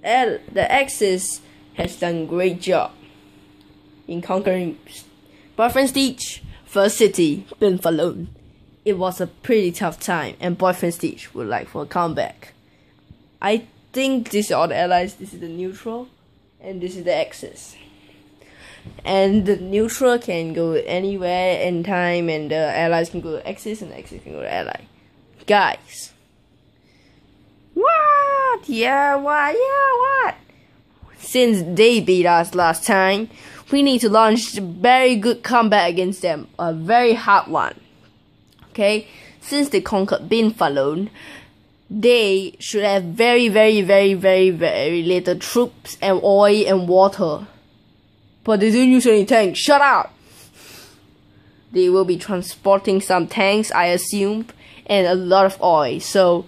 the Axis has done a great job in conquering Boyfriend Stitch first city, Bin Falloon. It was a pretty tough time, and Boyfriend Stitch would like for a comeback. I think this is all the allies. This is the neutral, and this is the Axis. And the neutral can go anywhere in time, and the allies can go to Axis, and the Axis can go to ally. Guys, what? Yeah, what? Yeah, what? Since they beat us last time, we need to launch a very good combat against them, a very hard one. Okay, since they conquered Bin Falloon, they should have very little troops and oil and water. But they don't use any tanks. Shut up! They will be transporting some tanks, I assume, and a lot of oil. So,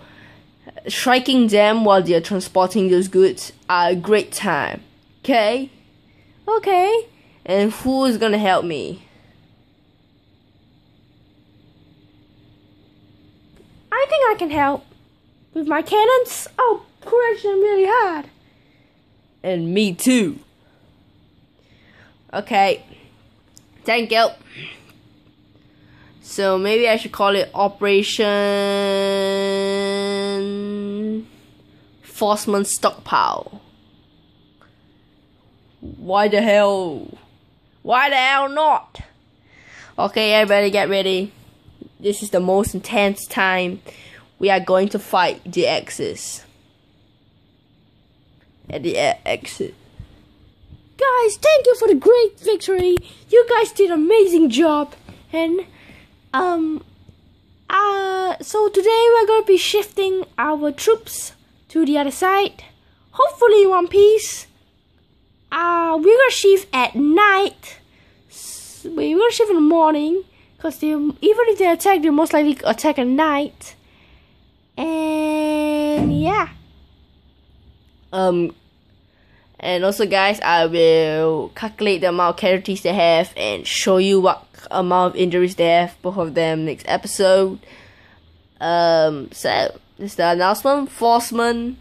striking them while they are transporting those goods are a great time. Okay? Okay. And who is gonna help me? I think I can help. With my cannons? Oh, crush them really hard. And me too. Okay. Thank you. So maybe I should call it Operation Forceman Stockpile. Why the hell? Why the hell not? Okay, everybody get ready. This is the most intense time. We are going to fight the Axis. At the exit. Guys, thank you for the great victory. You guys did an amazing job. And so today we're going to be shifting our troops to the other side. Hopefully in one piece. We're gonna shift at night. We're gonna shift in the morning, cause even if they attack, they most likely attack at night. And yeah. And also, guys, I will calculate the amount of casualties they have and show you what amount of injuries they have, both of them, next episode. So this is the announcement. Forceman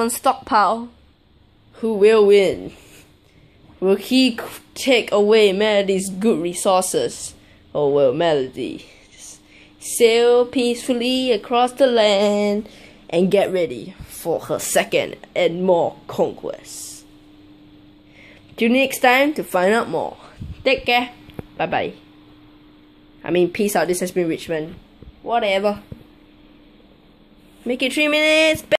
Stockpile. Who will win? Will he take away Melody's good resources? Or will Melody just sail peacefully across the land and get ready for her second and more conquests? Tune in next time to find out more. Take care. Bye bye. I mean, peace out. This has been Richmond. Whatever. Make it 3 minutes.